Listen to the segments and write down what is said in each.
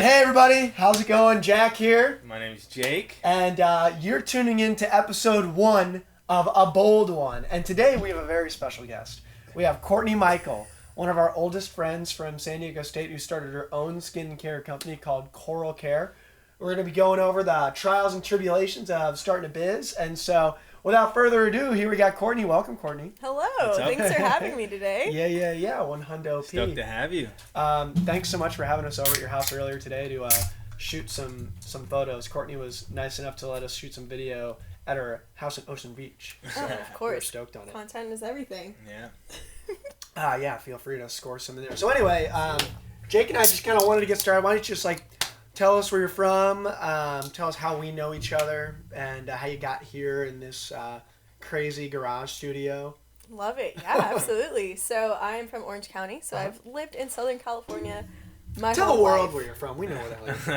Hey everybody, how's it going? Jack here. My name's Jake. And you're tuning in to episode 1 of A Bold One. And today we have a very special guest. We have Courtney Michael, one of our oldest friends from San Diego State who started her own skincare company called Courral Care. We're going to be going over the trials and tribulations of starting a biz. And so, without further ado, here we got Courtney. Welcome, Courtney. Hello. Thanks for having me today. Yeah. 100 P. Stoked to have you. Thanks so much for having us over at your house earlier today to shoot some photos. Courtney was nice enough to let us shoot some video at her house in Ocean Beach. So of course. We're stoked on it. Content is everything. Yeah. Yeah, feel free to score some in there. So anyway, Jake and I just kind of wanted to get started. Why don't you just tell us where you're from, tell us how we know each other, and how you got here in this crazy garage studio. Love it. Yeah, absolutely. So I'm from Orange County. So I've lived in Southern California my Tell whole the world life. where you're from. We know where that is.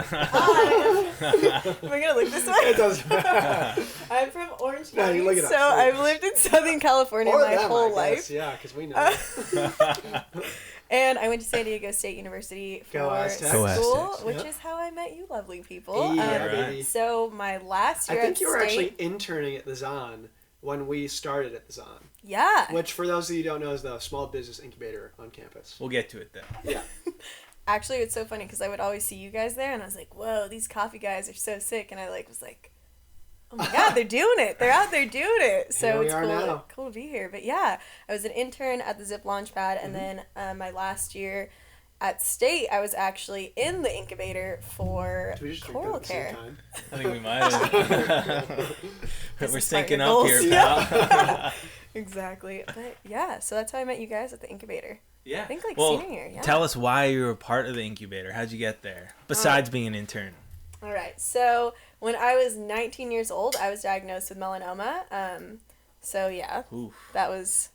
Am I going to look this way? It doesn't matter. I'm from Orange No, County. you look it up. So I've lived in Southern California my whole life. Yeah, because we know. And I went to San Diego State University for Go Aztecs. school, Aztecs. which Yep. is how I met you lovely people. Yeah, right. baby. So my last I year think at you were State, actually interning at the Zon when we started at the Zon. yeah. Which, for those of you who don't know, is the small business incubator on campus. We'll get to it though. Yeah. Actually, it's so funny because I would always see you guys there, and I was like, "Whoa, these coffee guys are so sick!" And I was like, "Oh my god, they're doing it! They're out there doing it!" So Here we it's are now. cool to be here. But yeah, I was an intern at the Zip Launchpad, and then my last year at State, I was actually in the incubator for Did we just drink Coral at the same Care. time? I think we might have. We're Business syncing partner up goals. here, Yeah. pal. Exactly. But yeah, so that's how I met you guys at the incubator. Yeah. I think well, senior year. Yeah. Tell us why you were a part of the incubator. How'd you get there? Besides being an intern. All right. So when I was 19 years old, I was diagnosed with melanoma. So yeah, Oof. that was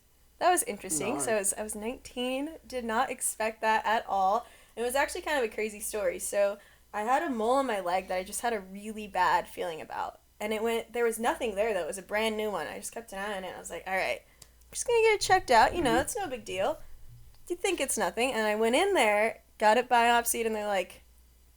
interesting. Darn. So I was 19, did not expect that at all. It was actually kind of a crazy story. So I had a mole on my leg that I just had a really bad feeling about. And there was nothing there though. It was a brand new one. I just kept an eye on it. I was like, all right, I'm just going to get it checked out. You know, it's no big deal. You think it's nothing. And I went in there, got it biopsied, and they're like,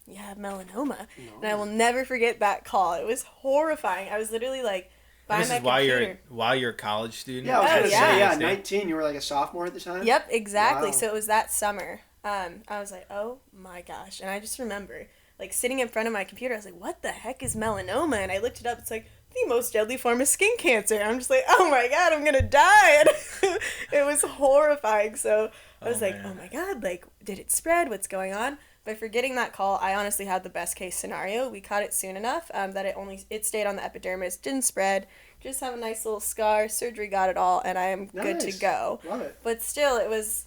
you have melanoma. No. And I will never forget that call. It was horrifying. I was literally like, by This my is while computer. you're a college student. Yeah, I was Oh, going to yeah. say, yeah, 19, you were like a sophomore at the time? Yep, exactly. Wow. So it was that summer. I was like, oh my gosh. And I just remember, like, sitting in front of my computer, I was like, what the heck is melanoma? And I looked it up. It's like, the most deadly form of skin cancer. And I'm just like, oh my god, I'm going to die. And it was horrifying. So I was like, man. oh my god, like, did it spread? What's going on? But for getting that call, I honestly had the best case scenario. We caught it soon enough that it stayed on the epidermis, didn't spread, just have a nice little scar, surgery got it all, and I am good to Nice. go. Love it. But still, I was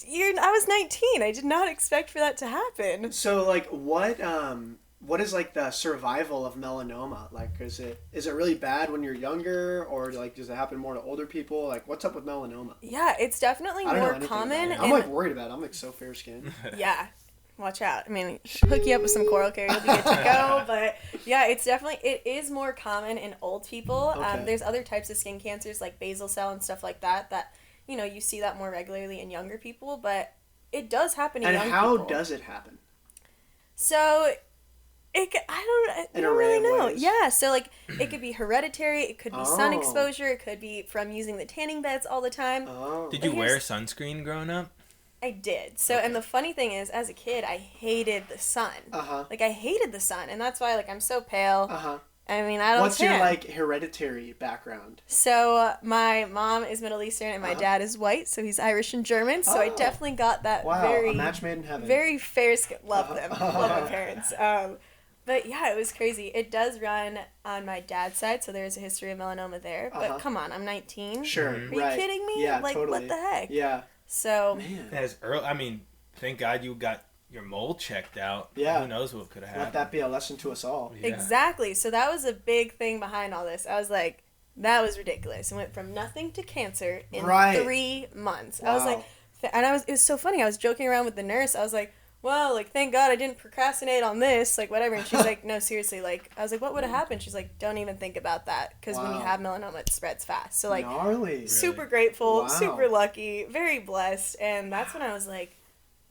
19. I did not expect for that to happen. So, what is, the survival of melanoma? Like, is it really bad when you're younger, or, does it happen more to older people? Like, what's up with melanoma? Yeah, it's definitely I don't know more anything common. about it. I'm, worried about it. I'm, so fair-skinned. Yeah, watch out. I mean, hook you up with some Coral Care, you'll be good to go. But yeah, it is more common in old people. Okay. There's other types of skin cancers like basal cell and stuff like that, you see that more regularly in younger people, but it does happen in And young how people. does it happen? So, I don't array really of know. ways. Yeah, so it could be hereditary, it could be sun Oh. exposure, it could be from using the tanning beds all the time. Oh. Did you But wear here's- sunscreen growing up? I did. So, and the funny thing is, as a kid, I hated the sun. Uh-huh. Like, I hated the sun, and that's why, I'm so pale. Uh-huh. I mean, I don't What's tan. your, hereditary background? So, my mom is Middle Eastern, and my Uh-huh. dad is white, so he's Irish and German, so I Oh. definitely got that Wow, very... a match made in heaven. Very fair skin. Love them. Uh-huh. Love my parents. But yeah, it was crazy. It does run on my dad's side, so there's a history of melanoma there. But Uh-huh. come on, I'm 19. Sure, Are you right. kidding me? Yeah, Like, totally. what the heck? Yeah. So, Man. As early, I mean, thank God you got your mole checked out. Yeah. Who knows what could have Let happened? that be a lesson to us all. Yeah. exactly. So that was a big thing behind all this. I was like, that was ridiculous. It went from nothing to cancer in Right. 3 months. Wow. I was like, it was so funny. I was joking around with the nurse. I was like, well, thank God I didn't procrastinate on this, whatever. And she's like, no, seriously, I was like, what would have happened? She's like, don't even think about that, because when you Wow. have melanoma, it spreads fast. So, Gnarly. super grateful, Wow. super lucky, very blessed. And that's when I was like,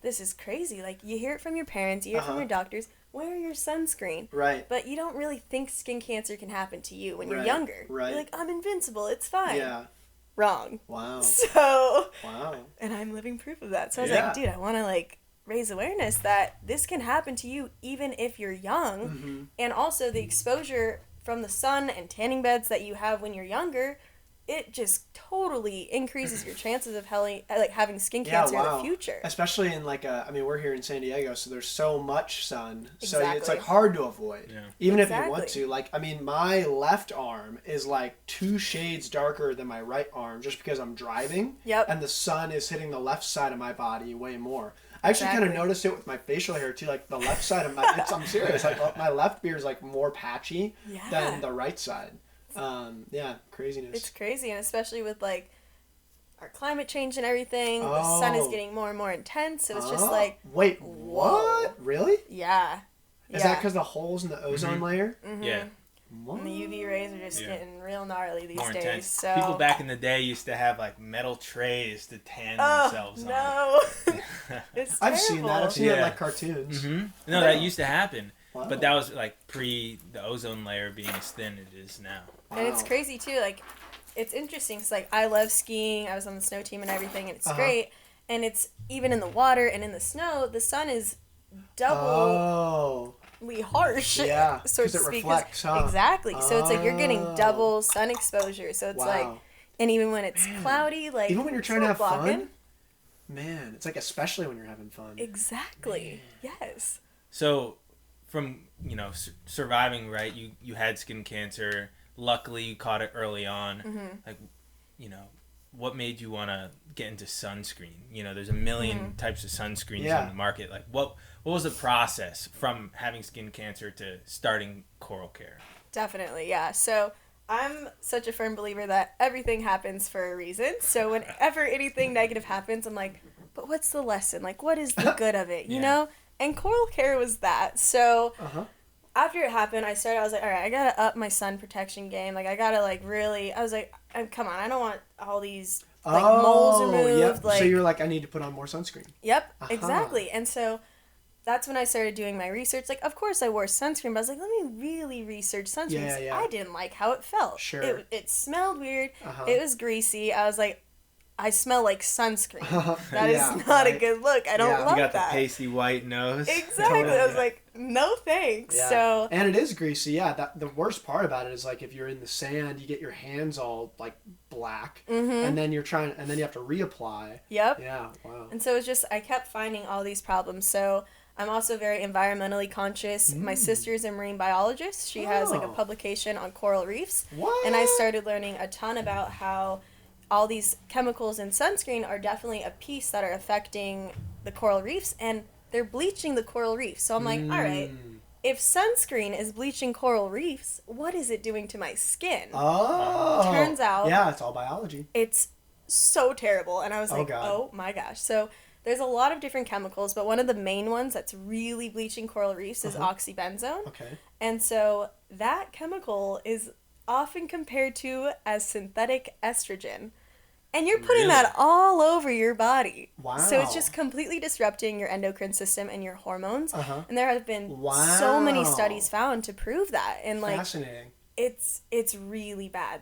this is crazy. Like, you hear it from your parents, you hear it from your doctors, wear your sunscreen. Right. But you don't really think skin cancer can happen to you when you're Right, younger. right. You're like, I'm invincible, it's fine. Yeah. Wrong. Wow. So, Wow. and I'm living proof of that. So I was Yeah. like, dude, I want to, like, raise awareness that this can happen to you even if you're young. Mm-hmm. And also the exposure from the sun and tanning beds that you have when you're younger, it just totally increases your chances of having skin cancer in the future. Especially in like I mean, we're here in San Diego, so there's so much sun, so Exactly. it's like hard to avoid, Yeah. even if you Exactly. want to. Like, I mean, my left arm is like 2 shades darker than my right arm, just because I'm driving. Yep. And the sun is hitting the left side of my body way more. I actually kind of noticed it with my facial hair too. Like the left side of my, I'm serious. Like my left beard is like more patchy than the right side. Yeah, craziness. It's crazy, and especially with like our climate change and everything, the sun is getting more and more intense. So it's just like, wait, whoa. what? Really? Yeah. Is that because the holes in the ozone layer? Mm-hmm. Yeah. And the UV rays are just getting real gnarly these More days. intense. So People back in the day used to have like metal trays to tan themselves on. no. It's terrible. I've seen that. I've seen it in Yeah. like cartoons. Mm-hmm. No, that used to happen. Wow. But that was like pre the ozone layer being as thin as it is now. And it's crazy too. Like, it's interesting because like I love skiing. I was on the snow team and everything, and it's great. And it's even in the water and in the snow, the sun is doubly harsh. Yeah, so to 'cause it speak. reflects, huh? Exactly. So it's like you're getting double sun exposure. So it's like, and even when it's cloudy, like even when you're it's trying to not have blocking. fun, man, it's like especially when you're having fun. Exactly. Yes. So, from surviving, right? You had skin cancer. Luckily, you caught it early on. Mm-hmm. Like, what made you want to get into sunscreen? There's a million types of sunscreens on the market. Like, what was the process from having skin cancer to starting Coral Care? Definitely, yeah. So I'm such a firm believer that everything happens for a reason. So whenever anything negative happens, I'm like, but what's the lesson? Like, what is the good of it? You know? And Coral Care was that. So after it happened, I was like, all right, I gotta up my sun protection game. Like, I gotta really. I was like, come on, I don't want all these moles removed. Yep. Like, so you're like, I need to put on more sunscreen. Yep, exactly. And so that's when I started doing my research. Like, of course I wore sunscreen, but I was like, let me really research sunscreen. Yeah. I didn't like how it felt. Sure. It smelled weird. It was greasy. I was like, I smell like sunscreen. That is not a good look. I don't love You got that. the pasty white nose. Exactly. I was like, no thanks. Yeah. So and it is greasy. Yeah. The worst part about it is like if you're in the sand, you get your hands all like black, and then you have to reapply. Yep. Yeah. Wow. And so it's just I kept finding all these problems. So I'm also very environmentally conscious. My sister's a marine biologist. She has like a publication on coral reefs. What? And I started learning a ton about how all these chemicals in sunscreen are definitely a piece that are affecting the coral reefs, and they're bleaching the coral reefs. So I'm like, all right, if sunscreen is bleaching coral reefs, what is it doing to my skin? Oh. Turns out, yeah, it's all biology. It's so terrible. And I was like, God. oh my gosh. So there's a lot of different chemicals, but one of the main ones that's really bleaching coral reefs is oxybenzone. Okay. And so that chemical is often compared to as synthetic estrogen. And you're putting that all over your body. Wow. So it's just completely disrupting your endocrine system and your hormones. And there have been Wow. so many studies found to prove that. And like, fascinating. it's really bad.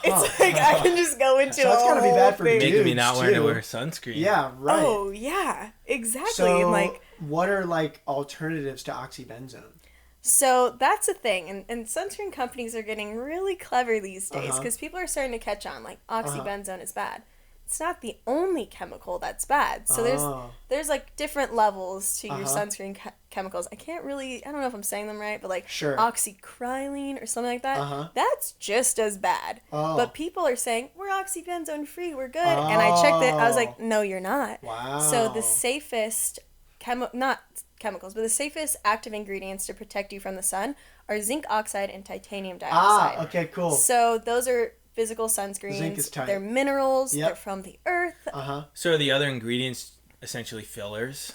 It's like I can just go into So it's a gotta be whole bad for thing. Making me not Dudes, want to too. wear sunscreen. Yeah, right. Oh yeah, exactly. So And like, what are like alternatives to oxybenzone? so that's the thing, and sunscreen companies are getting really clever these days because people are starting to catch on. Like oxybenzone is bad. It's not the only chemical that's bad. So there's like different levels to your sunscreen chemicals. I don't know if I'm saying them right, but like oxycrylene or something like that. That's just as bad. But people are saying we're oxybenzone free, we're good. And I checked it. I was like, no, you're not. Wow. So the safest not chemicals, but the safest active ingredients to protect you from the sun are zinc oxide and titanium dioxide. Okay, cool. So those are physical sunscreens. Zinc is tight. They're minerals. They're from the earth. So are the other ingredients essentially fillers?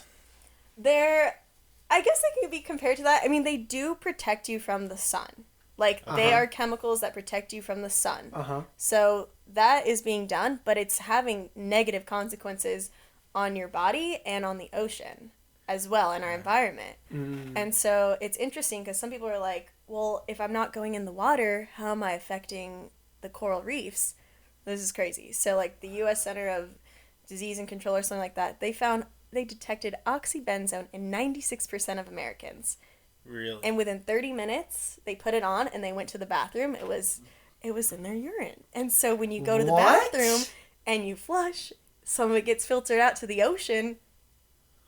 I guess they could be compared to that. I mean, they do protect you from the sun. Like, they are chemicals that protect you from the sun. So that is being done, but it's having negative consequences on your body and on the ocean as well in our environment. And so it's interesting because some people are like, well, if I'm not going in the water, how am I affecting the coral reefs? This is crazy. So like the U.S. Center of Disease and Control or something like that, they detected oxybenzone in 96% of Americans. Really? And within 30 minutes, they put it on and they went to the bathroom. It was in their urine. And so when you go to the bathroom and you flush, some of it gets filtered out to the ocean.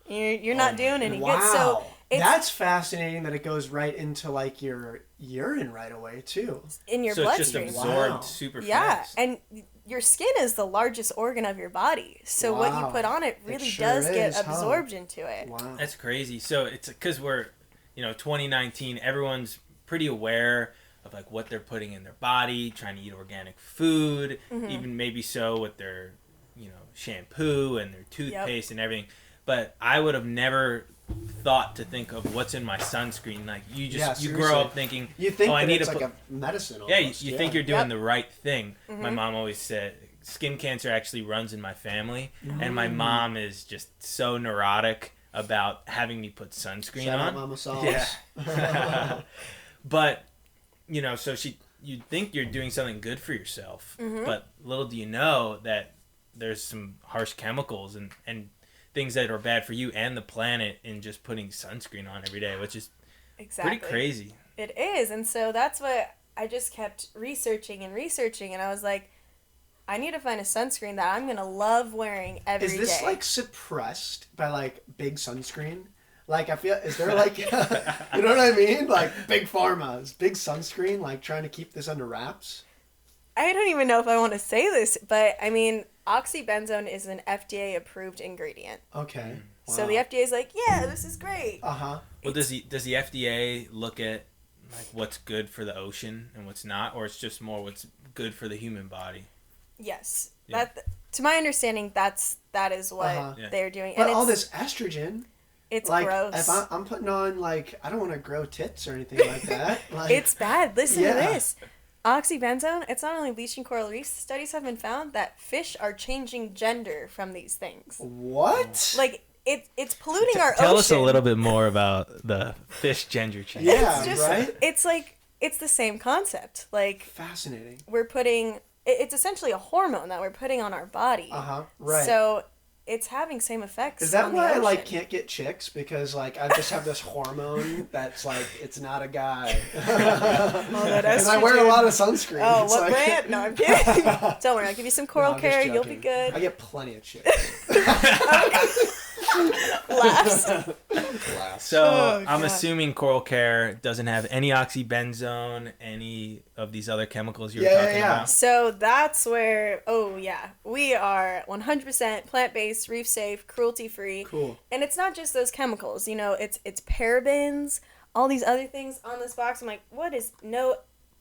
You're not doing any good. So that's fascinating that it goes right into like your urine right away too. In your bloodstream. So it's just absorbed super fast. And your skin is the largest organ of your body. So what you put on it really does get absorbed into it. Wow. That's crazy. So it's because we're, 2019, everyone's pretty aware of like what they're putting in their body, trying to eat organic food, even maybe so with their, shampoo and their toothpaste and everything. But I would have never thought to think of what's in my sunscreen. Like you grow up thinking, I need to put a medicine. Almost. You think you're doing the right thing. My mom always said skin cancer actually runs in my family, and my mom is just so neurotic about having me put sunscreen Shout on. out Mama Sauce. Yeah. But so you'd think you're doing something good for yourself, but little do you know that there's some harsh chemicals and things that are bad for you and the planet in just putting sunscreen on every day, which is pretty crazy. It is. And so that's what I just kept researching, and I was like, I need to find a sunscreen that I'm going to love wearing every day. Is this like suppressed by like big sunscreen? Like I feel, is there like, you know what I mean? Like big pharma, is big sunscreen like trying to keep this under wraps? I don't even know if I want to say this, but I mean, oxybenzone is an FDA-approved ingredient. Okay. Wow. So the FDA is like, yeah, this is great. Uh-huh. Well, does the FDA look at like what's good for the ocean and what's not, or it's just more what's good for the human body? Yes. Yeah. To my understanding, that is what they're doing. But all this estrogen, it's like, gross. If I'm putting on like, I don't want to grow tits or anything like that. Like, it's bad. Listen to this. Oxybenzone, it's not only bleaching coral reefs. Studies have been found that fish are changing gender from these things. What? Like, it's polluting our Tell ocean. us a little bit more about the fish gender change. Yeah, right? It's like, it's the same concept. Like, fascinating. We're putting, it's essentially a hormone that we're putting on our body. Right. So it's having same effects. Is that on why the I like ocean. can't get chicks? Because like I just have this hormone that's like it's not a guy. And I wear a lot of sunscreen. Oh, it's what like... brand? No, I'm kidding. Don't worry, I'll give you some Coral Care. You'll be good. I get plenty of chicks. Laughs. So I'm assuming Coral Care doesn't have any oxybenzone, any of these other chemicals you're talking about. So that's where, we are 100% plant-based, reef-safe, cruelty-free. Cool. And it's not just those chemicals. It's parabens, all these other things on this box. I'm like, what is no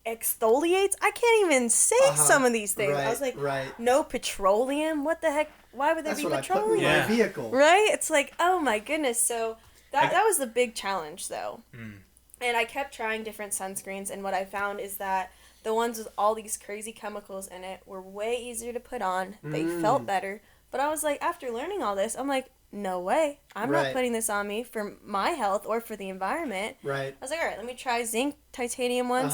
exfoliates? I can't even say some of these things. Right, I was like, right. No petroleum? What the heck? Why would there be petroleum? That's what I put in my vehicle. Right? It's like, oh my goodness. So that was the big challenge, though. And I kept trying different sunscreens, and what I found is that the ones with all these crazy chemicals in it were way easier to put on. They felt better. But I was like, after learning all this, I'm like, no way. I'm not putting this on me for my health or for the environment. Right. I was like, all right, let me try zinc titanium ones.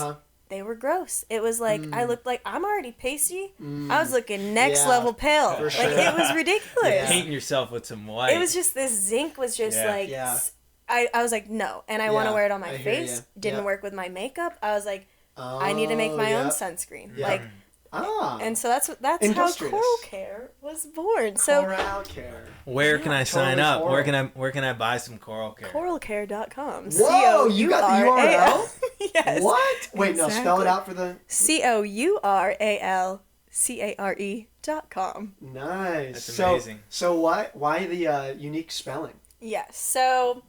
They were gross. It was like, I looked like I'm already pasty. I was looking next level pale. For sure. Like, it was ridiculous. Painting yourself with some white. It was just, this zinc was just like, I was like, no. And I want to wear it on my face. Didn't work with my makeup. I was like, I need to make my own sunscreen. Like, and so that's how Coral Care was born. Coral Care. Where can I sign up? Where can I buy some Coral Care? Coralcare.com. Whoa, you got the URL? Yes. What? Wait, no, spell it out for the... COURALCARE.com. Nice. That's amazing. So why the unique spelling? Yes. So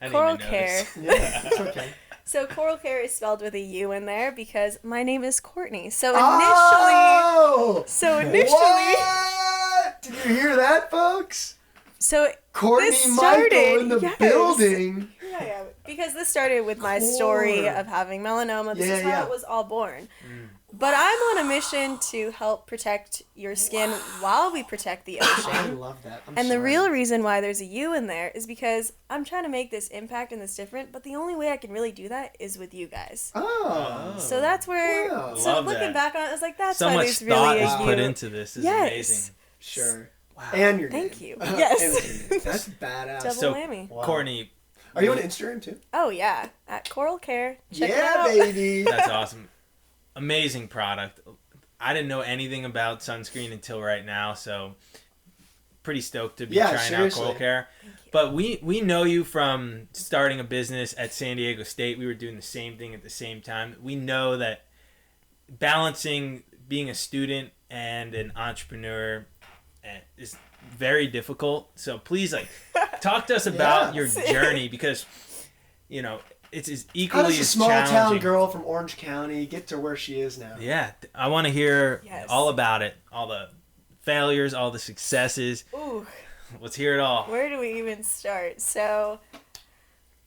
Coral Care. Yeah, it's okay. So Coral Care is spelled with a U in there because my name is Courtney. So initially, what? Did you hear that, folks? So Courtney Michael in the building. Yeah, because this started with my story of having melanoma. This is how it was all born. But I'm on a mission to help protect your skin while we protect the ocean. I love that. The real reason why there's a U in there is because I'm trying to make this impact and this different, but the only way I can really do that is with you guys. Oh. So that's where, Wow. so Love looking that. back on it, I was like, that's So why much there's thought really is a U. put into this. This is amazing. Sure. Wow. And your Thank name. you. Yes. And that's badass. Double So, whammy. Wow. Courtney, Are you on Instagram too? Oh, yeah. At Coral Care. Check it Yeah, out. baby. that's awesome. Amazing product. I didn't know anything about sunscreen until right now, so pretty stoked to be trying seriously. out Coral Care. But we know you from starting a business at San Diego State. We were doing the same thing at the same time. We know that balancing being a student and an entrepreneur is very difficult. So please, talk to us about your journey, because it's as How equally does a as small challenging. town girl from Orange County get to where she is now? Yeah, I want to hear Yes. all about it, all the failures, all the successes. Ooh. Let's hear it all. Where do we even start? So,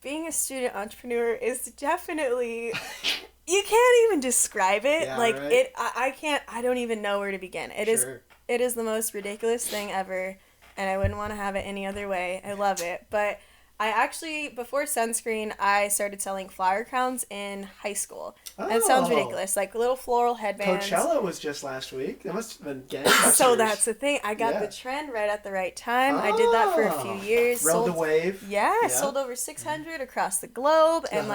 being a student entrepreneur is definitely, you can't even describe it. Yeah, like right? I don't even know where to begin. It is the most ridiculous thing ever, and I wouldn't want to have it any other way. I love it. But I actually, before sunscreen, I started selling flower crowns in high school. And it sounds ridiculous, like little floral headbands. Coachella was just last week. That must have been gangbusters. So that's the thing. I got Yeah. the trend right at the right time. I did that for a few years. Rode the wave. Yeah, sold over 600 across the globe. And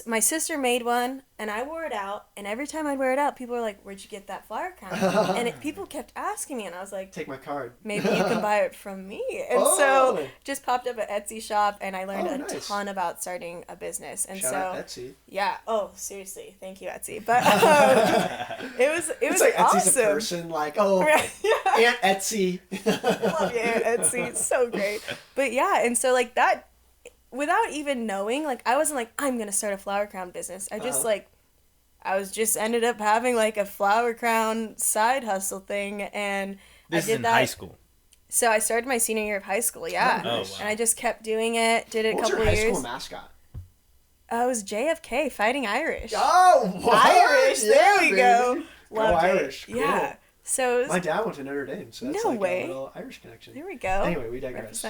my sister made one and I wore it out. And every time I'd wear it out, people were like, "Where'd you get that flower crown?" And people kept asking me. And I was like, Take my card. "Maybe you can buy it from me." And so just popped up an Etsy shop and I learned a ton about starting a business. And Shout out Etsy. yeah. Oh, seriously. Thank you, Etsy. But it was It's like awesome. Etsy's a person, like, Yeah. Aunt Etsy. Love you, Aunt Etsy. It's so great. But yeah, and so that, without even knowing, I wasn't like, I'm gonna start a flower crown business. I just I was just ended up having a flower crown side hustle thing, and This I did is in that. high school. So I started my senior year of high school. Yeah, Oh, nice. and I just kept doing it. Did it What a was couple your high years. school mascot? It was JFK, Fighting Irish. Oh, what? Irish. There we baby. go. Go Loved it. Irish. Cool. Yeah. So it was, My dad went to Notre Dame, so that's No like way. a little Irish connection. there we go. Anyway, we digress.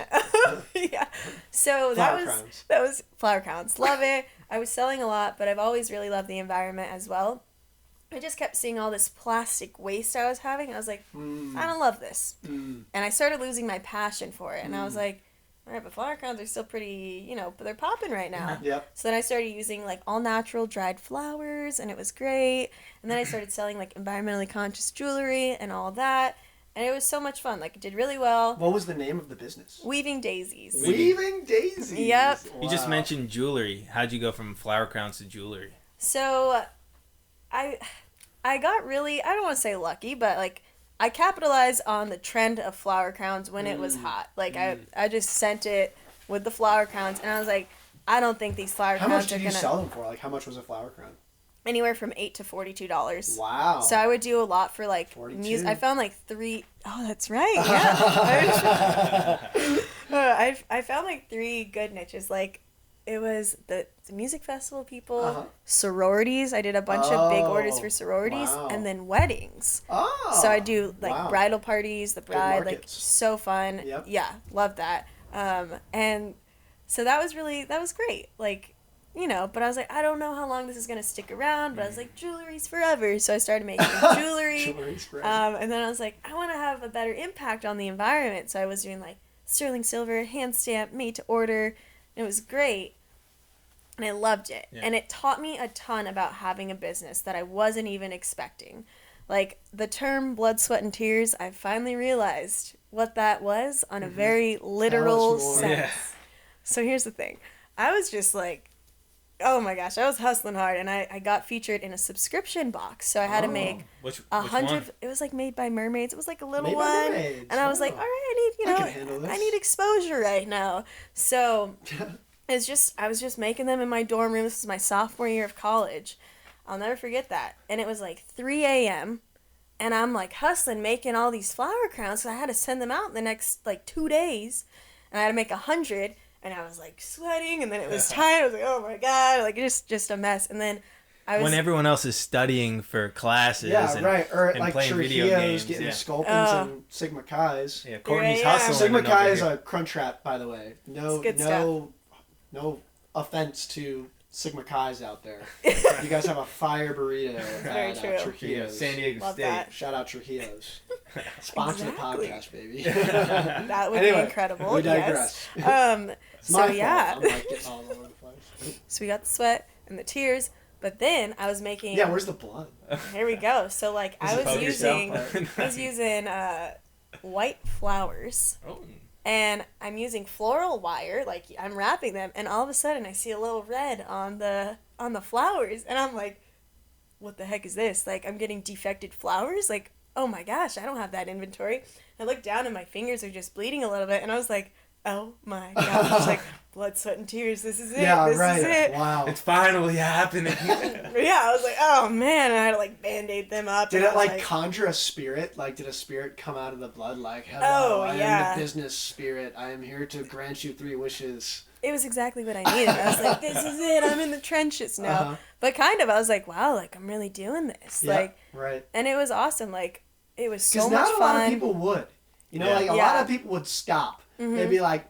Yeah. So Flower crowns. that was flower crowns. Love it. I was selling a lot, but I've always really loved the environment as well. I just kept seeing all this plastic waste I was having. I was like, I don't love this. And I started losing my passion for it. And I was like, all right, but flower crowns are still pretty, but they're popping right now. Yep. So then I started using all natural dried flowers, and it was great. And then I started selling environmentally conscious jewelry and all that. And it was so much fun. It did really well. What was the name of the business? Weaving daisies. Weaving Daisies. Yep. You just Wow. mentioned jewelry. How'd you go from flower crowns to jewelry? So I got really, I don't want to say lucky, but I capitalized on the trend of flower crowns when it was hot. I just sent it with the flower crowns, and I was like, I don't think these flower How crowns much are did you gonna sell them for? How much was a flower crown? anywhere from $8 to $42. Wow. So I would do a lot for 42. music. I found three. Oh, that's right. Yeah. I found 3 good niches. It was the music festival people, sororities. I did a bunch of big orders for sororities, wow. and then weddings. Oh. So I do wow. bridal parties, the bride, markets. so fun. Yep. Yeah, love that. And so that was great. But I was like, I don't know how long this is gonna stick around. But I was like, jewelry's forever. So I started making jewelry. Jewelry's forever. And then I was like, I want to have a better impact on the environment. So I was doing sterling silver, hand stamp, made to order. And it was great. And I loved it. Yeah. And it taught me a ton about having a business that I wasn't even expecting. The term blood, sweat, and tears, I finally realized what that was on a very literal more. sense. Yeah. So here's the thing. I was just oh my gosh, I was hustling hard, and I got featured in a subscription box. So I had to make Which 100. one? It was made by mermaids. It was a little Made by one, mermaids. and I was like, all Wow. right, I can handle this. I need exposure right now. So I was just making them in my dorm room. This was my sophomore year of college. I'll never forget that. And it was 3 a.m. and I'm hustling, making all these flower crowns. So I had to send them out in the next 2 days, and I had to make 100. And I was sweating, and then it was time. I was like, oh my god, just a mess. And then when everyone else is studying for classes. Yeah, right. Or and like Trujillo's video games, getting Sculpins and Sigma Chi's. Yeah, Courtney's Yeah. hustling. Sigma over Chi is here. a crunch wrap, by the way. No, It's good no offense to Sigma Chi's out there. You guys have a fire burrito Very at true. Trujillo's. San Diego Love State. that. Shout out Trujillo's. Sponsor Exactly. the podcast, baby. That would Anyway, be incredible. we digress. Yes. It's my So yeah. fault. I'm like getting all over the place. So we got the sweat and the tears, but then I was making. Yeah, where's the blood? Here we go. So like I was Poke using yourself. white flowers. Oh. And I'm using floral wire, like I'm wrapping them, and all of a sudden I see a little red on the flowers, and I'm like, what the heck is this? Like, I'm getting defected flowers? Like, oh my gosh, I don't have that inventory. I look down and my fingers are just bleeding a little bit, and I was like, oh my gosh, like, blood, sweat, and tears, this is it, Yeah, this right. is it. Wow. It's finally happening. Yeah, I was like, oh man, and I had to like band-aid them up. Did and I it was like conjure a spirit? Like, did a spirit come out of the blood? Like, hello, Oh, I yeah. am the business spirit. I am here to grant you 3 wishes. It was exactly what I needed. I was like, this is it, I'm in the trenches now. Uh-huh. But kind of, I was like, wow, like, I'm really doing this. Yeah, Like, right. and it was awesome. Like, it was so Because much not a fun. lot of people would. You know, Yeah. like a Yeah. lot of people would stop. Mhm. They'd be like,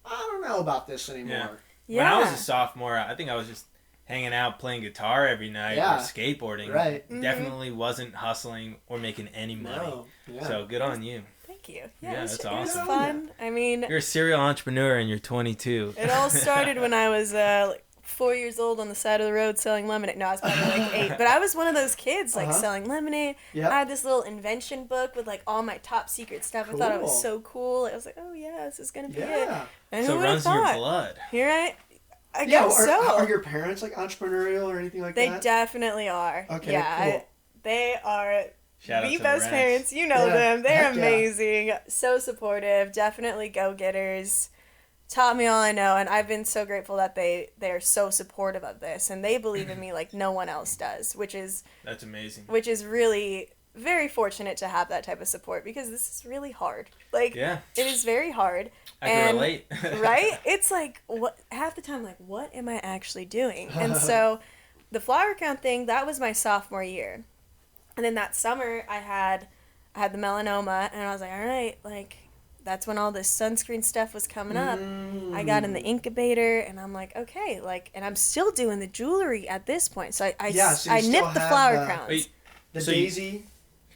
I don't know about this anymore. Yeah. When I was a sophomore, I think I was just hanging out playing guitar every night Yeah. or skateboarding. Right. Mhm. Definitely wasn't hustling or making any money. No. Yeah. So good on you. Thank you. Yeah, Yeah, that's it was awesome. fun. I mean, You're a serial entrepreneur and you're 22. it all started when I was like 4 years old on the side of the road selling lemonade. No, I was probably like 8. But I was one of those kids like Uh-huh. selling lemonade. Yep. I had this little invention book with like all my top secret stuff. I thought it Cool. was so cool. I was like, oh yeah, this is going to be it. Yeah. And So who it would have runs in your thought? blood. Here I Yeah, guess so. are your parents like entrepreneurial or anything like They that? definitely are. Okay, Yeah, cool. they are Shout out the to best the parents. You know Yeah, them. They're heck yeah. amazing. So supportive. Definitely go-getters. Taught me all I know, and I've been so grateful that they're so supportive of this, and they believe in me like no one else does, which is That's amazing. really very fortunate to have that type of support, because this is really hard. Like, Yeah. it is very hard. I can And- relate. Right? It's like, what half the time, like, what am I actually doing? And so the flower count thing, that was my sophomore year. And then that summer I had the melanoma, and I was like, all right, like, that's when all this sunscreen stuff was coming up. I got in the incubator, and I'm like, okay, like, and I'm still doing the jewelry at this point. So I Yeah, so you still nipped the have flower the- crowns. Wait, The So daisy.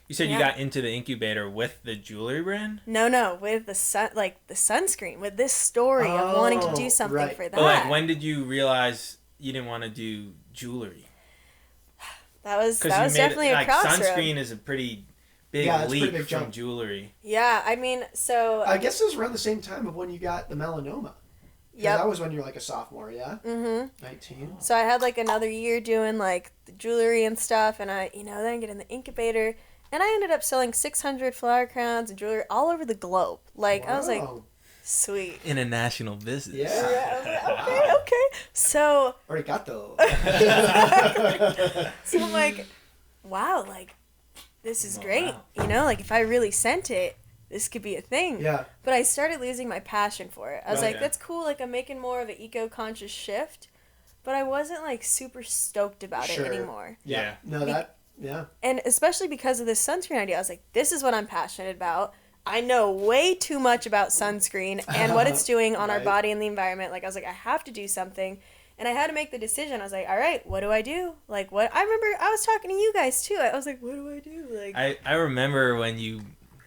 you said you Yeah. got into the incubator with the jewelry brand? No, with the sunscreen, with this story of wanting to do something right. for that. But like, when did you realize you didn't want to do jewelry? that was Because you made definitely it, a like crossroad. sunscreen is a pretty big Yeah, it's a leap pretty big from jump. jewelry. Yeah, I mean, so I guess it was around the same time of when you got the melanoma. Yeah, yep. that was when you were like a sophomore, yeah? Mhm. 19. So I had like another year doing like the jewelry and stuff, and I, then I get in the incubator, and I ended up selling 600 flower crowns and jewelry all over the globe. Like, I was like, Wow. sweet. International business. Yeah. Yeah, I was like, okay. So Arigato. so I'm like, wow, like, this is Oh, great. wow. Like, if I really sent it, this could be a thing. Yeah. But I started losing my passion for it. I was Right. like, Yeah. that's cool. Like, I'm making more of an eco-conscious shift. But I wasn't, like, super stoked about Sure. it anymore. Yeah. No, that, yeah. And especially because of this sunscreen idea, I was like, this is what I'm passionate about. I know way too much about sunscreen and what it's doing on our Right. body and the environment. Like, I was like, I have to do something. And I had to make the decision. I was like, all right, what do I do? Like, what? I remember I was talking to you guys, too. I was like, what do I do? Like, I remember when you,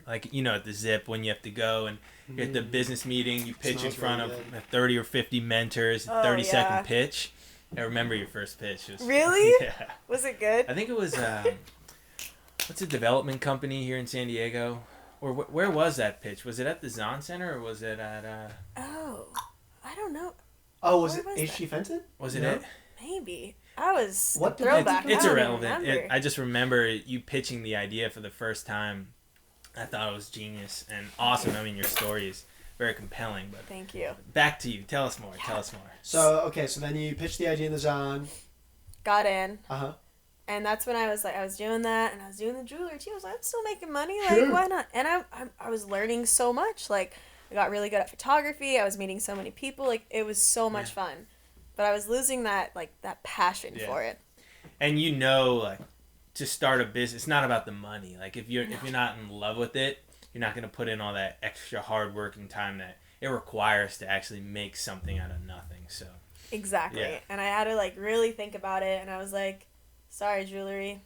like, at the Zip, when you have to go and you're at the business meeting, you pitch in Smells front really of good. 30 or 50 mentors, Oh, 30-second yeah. pitch. I remember your first pitch. It was, Really? Yeah. was it good? I think it was, what's a development company here in San Diego? Or where was that pitch? Was it at the Zahn Center or was it at, Oh, I don't know. Oh, was Where it was H.G. Fenton? was it No. it? Maybe. I was What did throwback. they It's I don't even irrelevant. remember. I just remember you pitching the idea for the first time. I thought it was genius and awesome. I mean, your story is very compelling. But Thank you. back to you. Tell us more. Tell us more. So, okay, so then you pitched the idea in the Zahn. Got in. Uh-huh. And that's when I was like, I was doing that, and I was doing the jewelry too. I was like, I'm still making money. Like, Sure. why not? And I was learning so much. Like, I got really good at photography. I was meeting so many people. Like, it was so much fun. but I was losing that passion for it. And like to start a business, it's not about the money. Like if you're not in love with it, you're not going to put in all that extra hard work and time that it requires to actually make something out of nothing. So exactly. Yeah. And I had to like really think about it, and I was like, sorry, jewelry,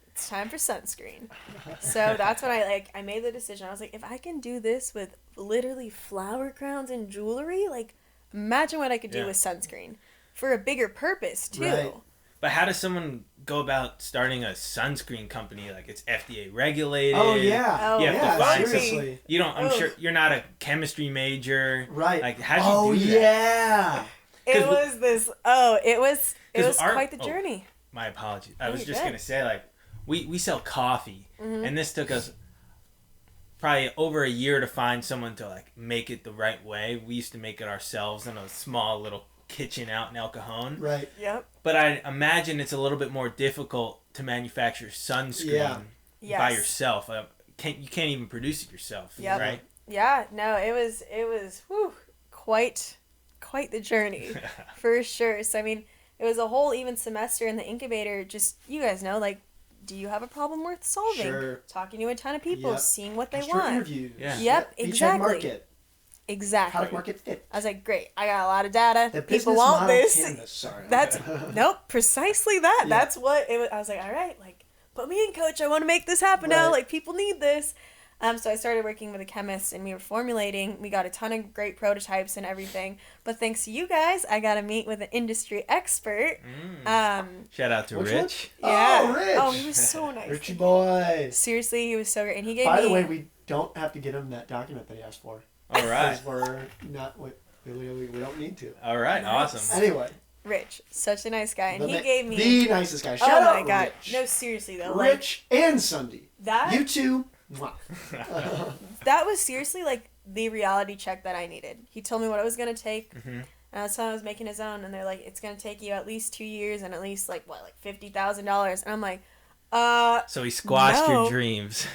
it's time for sunscreen. So that's when I made the decision. I was like, if I can do this with literally flower crowns and jewelry, like imagine what I could do with sunscreen for a bigger purpose too. Right. But how does someone go about starting a sunscreen company? Like it's FDA regulated. Oh yeah. You have to find seriously. You don't. I'm sure you're not a chemistry major. Right. Like how do you do that? Yeah. It was this. It was quite the journey. My apologies. I was just gonna say like we sell coffee, and this took us probably over a year to find someone to like make it the right way. We used to make it ourselves in a small little kitchen out in El Cajon. Right. Yep. But I imagine it's a little bit more difficult to manufacture sunscreen by yourself. You can't even produce it yourself, right? Yeah. No, it was quite the journey for sure. So I mean, it was a whole even semester in the incubator. Just you guys know, like, do you have a problem worth solving? Sure. Talking to a ton of people, seeing what they want. Interviews. Yeah. Yep. Exactly. Market. Exactly. Product market fit. I was like, great. I got a lot of data. The people want this. Canvas. Sorry. That's precisely that. Yeah. That's what it was. I was like, all right, like, put me in, coach. I want to make this happen now. Like, people need this. So I started working with a chemist, and we were formulating. We got a ton of great prototypes and everything. But thanks to you guys, I got to meet with an industry expert. Shout out to Rich. Yeah. Oh, Rich. Oh, he was so nice. Richie boy. Seriously, he was so great. And he gave By the way, we don't have to get him that document that he asked for. All right. Because we're not, we don't need to. All right. Awesome. Anyway. Rich, such a nice guy. And he gave me the nicest guy. Shout out, my God. Rich. No, seriously, though. Rich and Sunday. You two. That was seriously like the reality check that I needed. He told me what it was going to take. And I was telling him I was making his own. And they're like, it's going to take you at least 2 years and at least like $50,000. And I'm like, So he squashed your dreams.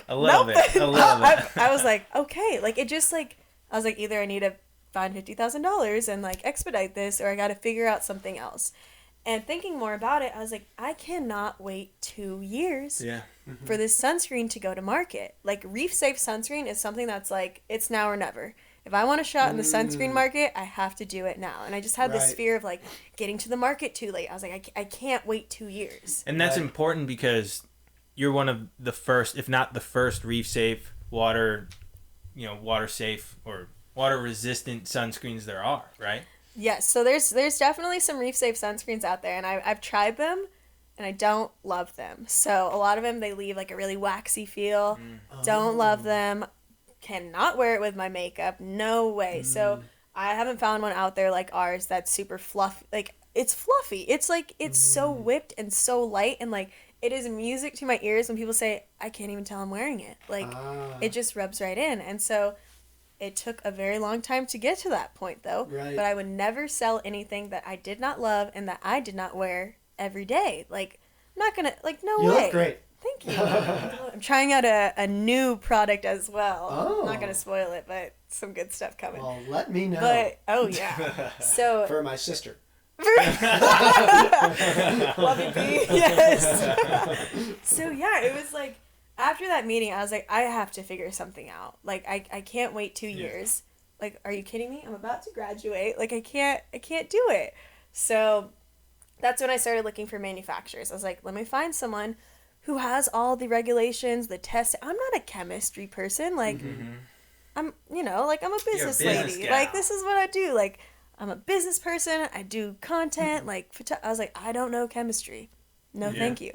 A little bit. I was like, okay. Like, it just like, I was like, either I need to find $50,000 and like expedite this, or I got to figure out something else. And thinking more about it, I was like, I cannot wait 2 years for this sunscreen to go to market. Like, reef safe sunscreen is something that's like, it's now or never. If I want a shot in the sunscreen market, I have to do it now. And I just had this fear of like getting to the market too late. I was like, I can't wait 2 years. And that's important because you're one of the first, if not the first, reef safe, water safe or water resistant sunscreens there are, right? Yes, so there's definitely some reef safe sunscreens out there, and I've tried them, and I don't love them. So a lot of them, they leave like a really waxy feel. Don't love them. Cannot wear it with my makeup. No way. So I haven't found one out there like ours that's super fluffy. Like, it's fluffy. It's like, it's so whipped and so light, and like, it is music to my ears when people say, I can't even tell I'm wearing it. Like, it just rubs right in. And so it took a very long time to get to that point, though. Right. But I would never sell anything that I did not love and that I did not wear every day. Like, I'm not going to, like, no way. You look great. Thank you. I'm trying out a new product as well. I'm not going to spoil it, but some good stuff coming. Well, let me know. But, oh, yeah. So for my sister. Love you, B. Yes. So yeah, it was like after that meeting, I was like, I have to figure something out. Like, I can't wait 2 years. Like, are you kidding me? I'm about to graduate. Like, I can't do it. So that's when I started looking for manufacturers. I was like, let me find someone who has all the regulations, the tests. I'm not a chemistry person. Like, I'm, like, I'm a business lady. Gal. Like, this is what I do. Like, I'm a business person. I do content. Like, I was like, I don't know chemistry. No, thank you.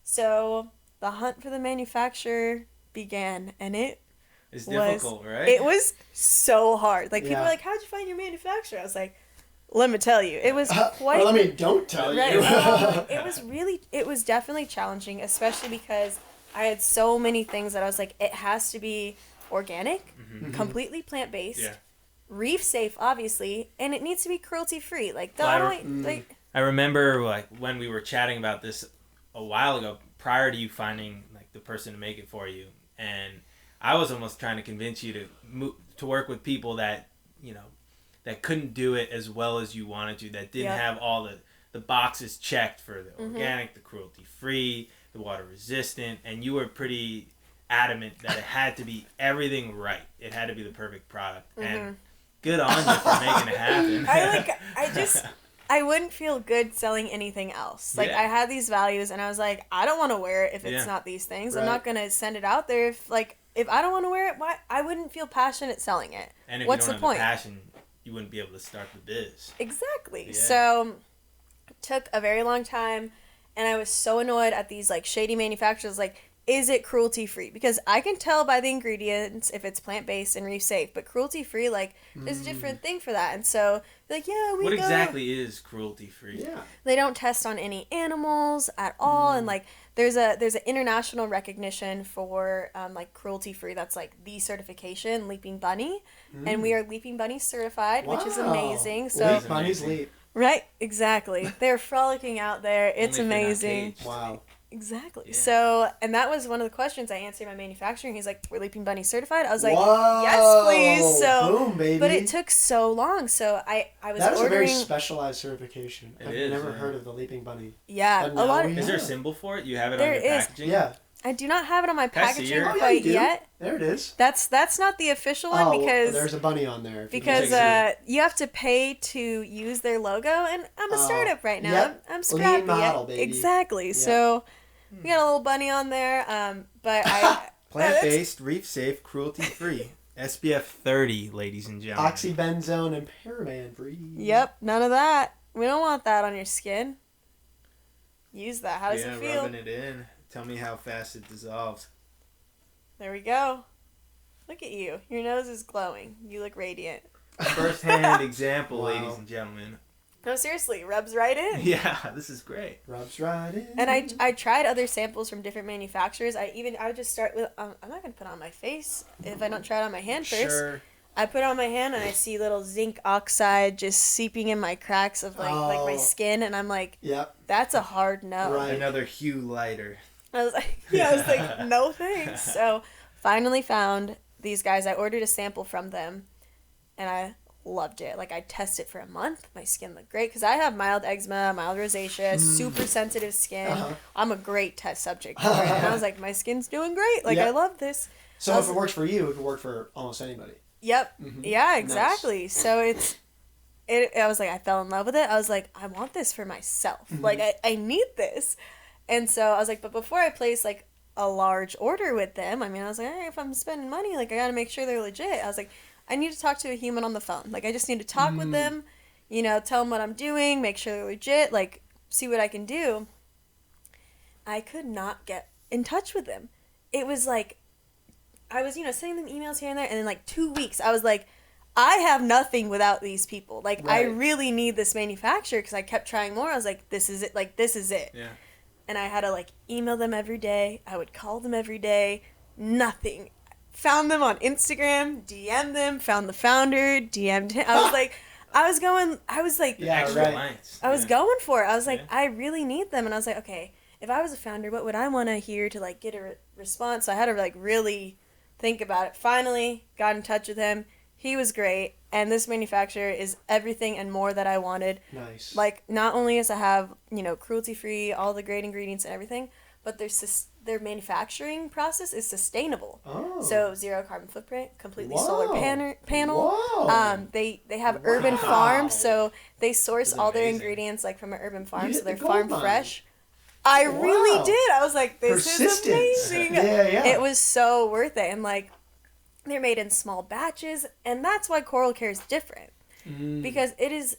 So the hunt for the manufacturer began, and it's difficult, right? It was so hard. Like, people were like, how'd you find your manufacturer? I was like, let me tell you. It was quite... don't tell you. It was definitely challenging, especially because I had so many things that I was like, it has to be organic, completely plant-based, reef safe, obviously, and it needs to be cruelty-free. Like, I remember, like, when we were chatting about this a while ago, prior to you finding, like, the person to make it for you, and I was almost trying to convince you to work with people that, that couldn't do it as well as you wanted to, that didn't have all the boxes checked for the organic, the cruelty-free, the water-resistant, and you were pretty adamant that it had to be everything right. It had to be the perfect product. And good on you for making it happen. I wouldn't feel good selling anything else. Like, I had these values, and I was like, I don't want to wear it if it's not these things. Right. I'm not going to send it out there if I don't want to wear it. Why? I wouldn't feel passionate selling it. And if What's you don't the have point? the passion, you wouldn't be able to start the biz. Exactly. Yeah. So, it took a very long time, and I was so annoyed at these, like, shady manufacturers, like, is it cruelty-free? Because I can tell by the ingredients if it's plant-based and reef-safe, but cruelty-free, like, there's a different thing for that. And so, like, What exactly is cruelty-free? Yeah. They don't test on any animals at all, and, like, there's an international recognition for, like, cruelty-free. That's, like, the certification, Leaping Bunny, and we are Leaping Bunny certified, which is amazing. So, Leap Bunnies leap. Right, exactly. They're frolicking out there. It's Only if they're not amazing. caged. Wow. Exactly. Yeah. So, and that was one of the questions I answered my manufacturer. He's like, "We're Leaping Bunny certified." I was like, Whoa. "Yes, please." So, boom, baby. but it took so long. So I was that is ordering. a very specialized certification. I've never heard of the Leaping Bunny. Yeah, But a lot of. Is there a symbol for it? You have it There on your is. packaging? Yeah. I do not have it on my Can I see packaging yours? quite you do. yet. There it is. That's not the official one because there's a bunny on there. because you have to pay to use their logo, and I'm a startup right now. Yep. I'm scrappy. Lean model, baby. Exactly. Yep. So we got a little bunny on there, but I Plant-based, reef-safe, cruelty-free. SPF 30, ladies and gentlemen. oxybenzone and paraben free. Yep, none of that. We don't want that on your skin. Use that. How does it feel? Rubbing it in. Tell me how fast it dissolves. There we go. Look at you. Your nose is glowing. You look radiant. First-hand example, Wow. ladies and gentlemen. No, seriously, rubs right in. Yeah, this is great. Rubs right in. And I tried other samples from different manufacturers. I would just start with I'm not gonna put it on my face if I don't try it on my hand first. Sure. I put it on my hand and I see little zinc oxide just seeping in my cracks of like my skin, and I'm like, Yep. that's a hard no. Right. Another hue lighter. I was like, no thanks. So finally found these guys. I ordered a sample from them, and I loved it. Like, I tested for a month. My skin looked great because I have mild eczema, mild rosacea, super sensitive skin. I'm a great test subject for it. And I was like, my skin's doing great. Like, Yep. I love this. So if it works for you, it could work for almost anybody. Yep. Mhm. Yeah, exactly. Nice. So I was like, I fell in love with it. I was like, I want this for myself. Like, I need this. And so I was like, but before I place like a large order with them, I mean, I was like, hey, if I'm spending money, like, I got to make sure they're legit. I was like, I need to talk to a human on the phone. Like, I just need to talk with them, tell them what I'm doing, make sure they're legit, like, see what I can do. I could not get in touch with them. It was like, I was, sending them emails here and there, and in like 2 weeks, I was like, I have nothing without these people. Like, Right. I really need this manufacturer, because I kept trying more. I was like, this is it. Like, this is it. Yeah. And I had to, like, email them every day. I would call them every day. Nothing. Found them on Instagram, DM'd them, found the founder, DM'd him. I was like, I was going for it. I was like, I really need them. And I was like, okay, if I was a founder, what would I want to hear to, like, get a response? So I had to, like, really think about it. Finally, got in touch with him. He was great. And this manufacturer is everything and more that I wanted. Nice. Like, not only does it have, cruelty-free, all the great ingredients and everything, but their manufacturing process is sustainable. Oh. So, zero carbon footprint, completely solar panel. Whoa. They have urban farms, so they source That's all their amazing. ingredients, like, from an urban farm, You so hit they're the gold farm mine. fresh. I really did. I was like, this is Persistence. amazing. Yeah. It was so worth it. And, like, they're made in small batches, and that's why Coral Care is different. Because it is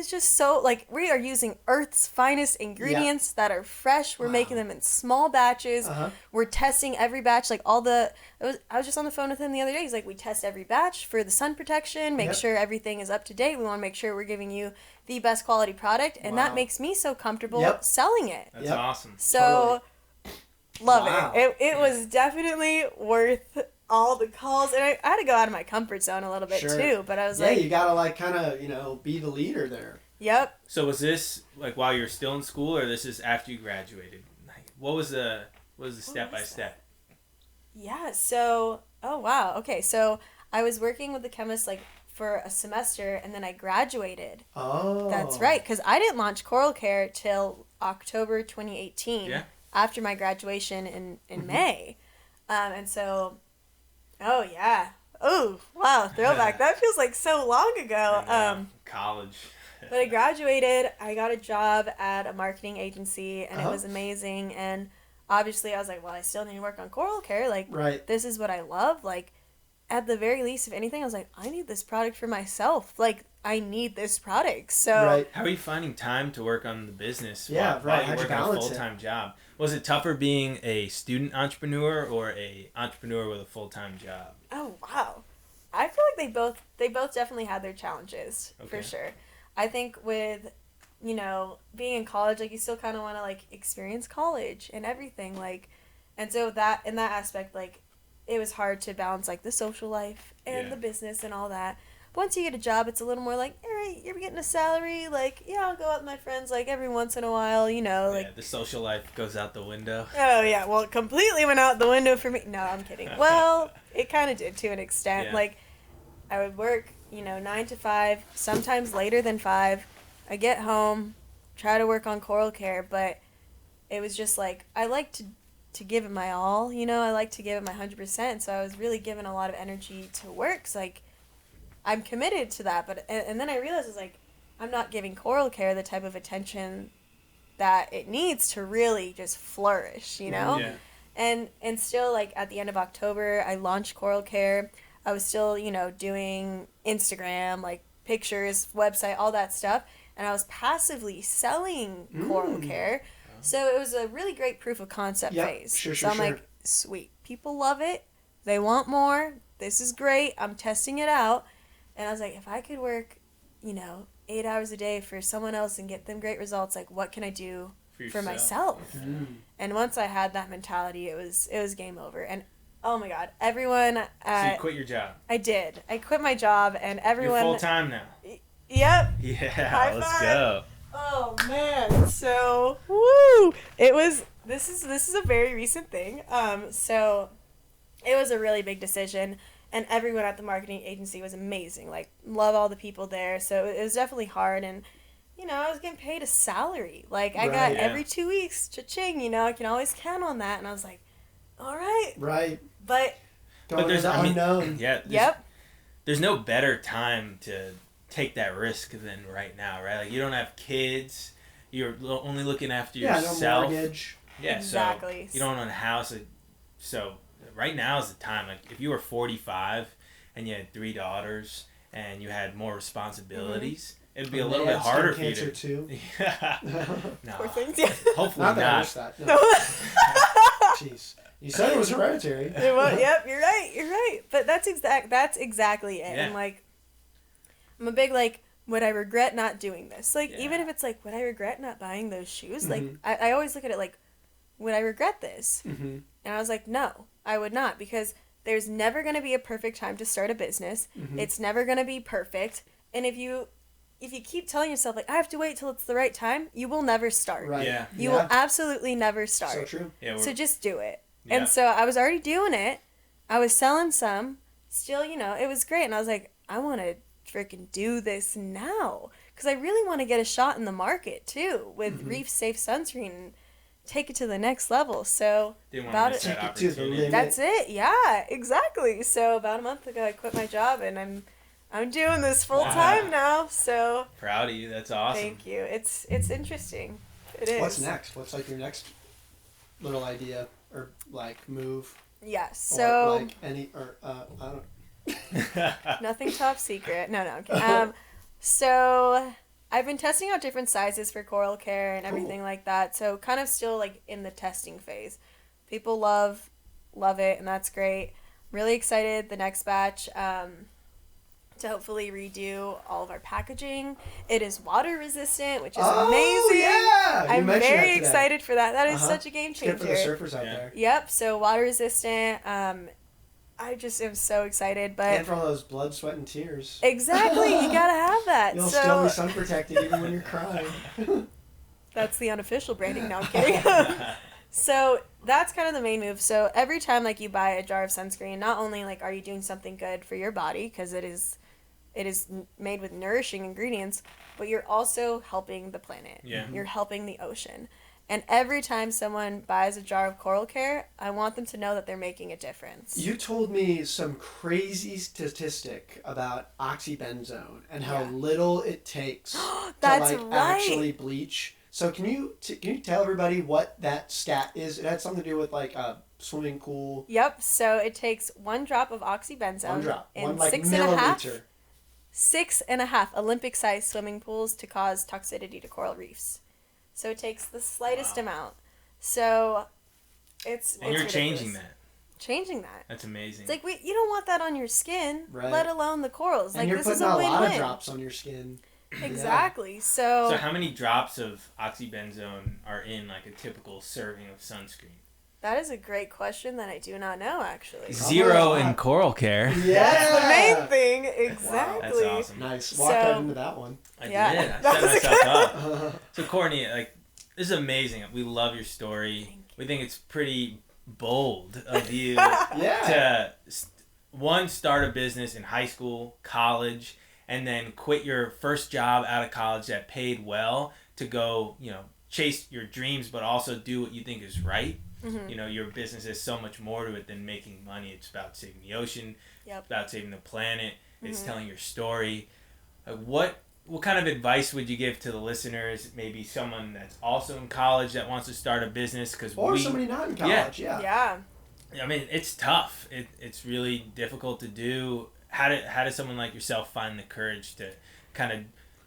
just so, like, we are using Earth's finest ingredients that are fresh. We're making them in small batches. We're testing every batch, like, I was just on the phone with him the other day. He's like, we test every batch for the sun protection, make sure everything is up to date. We want to make sure we're giving you the best quality product, and that makes me so comfortable selling it. That's awesome. So, love it. It was definitely worth all the calls, and I had to go out of my comfort zone a little bit too, but I was like, you gotta, like, kind of be the leader there. Yep. So was this like while you're still in school, or this is after you graduated? Like, what was the step by step? Yeah. So, oh wow. Okay. So I was working with the chemist like for a semester, and then I graduated. Oh. That's right, because I didn't launch Coral Care till October 2018. Yeah. After my graduation in May. And so, oh yeah. Oh, wow, throwback. That feels like so long ago. College. But I graduated, I got a job at a marketing agency, and it was amazing. And obviously I was like, well, I still need to work on Coral Care. Like, this is what I love. Like, at the very least, if anything, I was like, I need this product for myself. Like, I need this product. So how are you finding time to work on the business while you work on a full-time job? Was it tougher being a student entrepreneur or a entrepreneur with a full-time job? Oh, wow. I feel like they both definitely had their challenges, for sure. I think with, you know, being in college, like, you still kind of want to, like, experience college and everything, like, and so that, in that aspect, like, it was hard to balance, like, the social life and the business and all that. But once you get a job, it's a little more like, all right, you're getting a salary, like, yeah, I'll go out with my friends, like, every once in a while, you know, like. The social life goes out the window. Oh, yeah, well, it completely went out the window for me. No, I'm kidding. Well, it kind of did to an extent. Like, I would work, you know, 9 to 5, sometimes later than 5. I get home, try to work on Coral Care, but it was just like, I like to give it my all, you know, I like to give it my 100%, so I was really giving a lot of energy to work, 'cause, like, I'm committed to that, but, and then I realized, it's like, I'm not giving Coral Care the type of attention that it needs to really just flourish, you know? Yeah. And still, like, at the end of October, I launched Coral Care. I was still, you know, doing Instagram, like, pictures, website, all that stuff, and I was passively selling Coral Care. So it was a really great proof of concept phase. So I'm like, sweet. People love it. They want more. This is great. I'm testing it out. And I was like, if I could work, you know, 8 hours a day for someone else and get them great results, like, what can I do for myself? And once I had that mentality, it was game over. And oh my God, everyone. So you quit your job. I did. I quit my job, and everyone. You're full time now. Yep. Yeah, let's go. Oh man, so woo! It was. This is a very recent thing. So it was a really big decision, and everyone at the marketing agency was amazing. Like, love all the people there. So it was definitely hard, and you know, I was getting paid a salary. Like, I got every 2 weeks, cha-ching. You know, I can always count on that, and I was like, all right. Right. But there's the unknown. There's no better time to take that risk than right now, right? Like, you don't have kids, you're only looking after yourself. No mortgage. Yeah, exactly. So you don't own a house, so right now is the time. Like, if you were 45 and you had 3 daughters and you had more responsibilities, it'd be a little bit harder for you to. Too. Yeah. No. Poor things. Hopefully not. not. That. No. Jeez. You said it was hereditary. Yep, you're right. But that's exactly it. Yeah. And, like, I'm a big, like, would I regret not doing this? Like, even if it's, like, would I regret not buying those shoes? Like, I always look at it like, would I regret this? And I was like, no, I would not, because there's never going to be a perfect time to start a business. It's never going to be perfect. And if you keep telling yourself, like, I have to wait till it's the right time, you will never start. Right. Yeah. You will absolutely never start. So true. Yeah, so just do it. Yeah. And so I was already doing it. I was selling some. Still, you know, it was great. And I was like, I want to freaking do this now. Because I really want to get a shot in the market, too, with Reef Safe Sunscreen and take it to the next level. So about it. Take it to the limit. That's it. Yeah, exactly. So about a month ago, I quit my job, and I'm doing this full time now. So proud of you. That's awesome. Thank you. It's interesting. It is. What's next? What's, like, your next little idea or, like, move? Yeah. So or, like, any I don't. Nothing top secret. No, I'm kidding. So I've been testing out different sizes for Coral Care and everything like that. So kind of still, like, in the testing phase. People love it, and that's great. I'm really excited the next batch to hopefully redo all of our packaging. It is water resistant, which is amazing. Yeah! I'm very excited for that. That is such a game changer. Good for the surfers out there. Yep. So water resistant. I just am so excited, but and from all those blood, sweat, and tears. Exactly, you gotta have that. You'll still be sun protected even when you're crying. That's the unofficial branding. No, I'm kidding. So that's kind of the main move. So every time, like, you buy a jar of sunscreen, not only, like, are you doing something good for your body, because it is it is made with nourishing ingredients, but you're also helping the planet. Yeah. You're helping the ocean. And every time someone buys a jar of Coral Care, I want them to know that they're making a difference. You told me some crazy statistic about oxybenzone and how little it takes to actually bleach. So can you tell everybody what that stat is? It had something to do with like a swimming pool. Yep. So it takes 1 drop of oxybenzone. 1 drop. In 1 like 6.5 milliliter. Olympic-sized swimming pools to cause toxicity to coral reefs. So it takes the slightest amount. So it's And you're ridiculous. changing that. Changing that. That's amazing. It's like you don't want that on your skin, let alone the corals. And like you're this putting is a win-win. a lot of drops on your skin. Exactly. Yeah. So how many drops of oxybenzone are in like a typical serving of sunscreen? That is a great question that I do not know, actually. 0 in Coral Care. Yeah. That's the main thing. Exactly. That's awesome. Nice. Walked right into that one. I did. I set myself up. So Courtney, like, this is amazing. We love your story. We think it's pretty bold of you to start a business in high school, college, and then quit your first job out of college that paid well to go, chase your dreams, but also do what you think is right. Mm-hmm. Your business has so much more to it than making money. It's about saving the ocean. Yep. It's about saving the planet. It's telling your story. What kind of advice would you give to the listeners? Maybe someone that's also in college that wants to start a business, or somebody not in college. Yeah. I mean, it's tough. It's really difficult to do. How does someone like yourself find the courage to kind of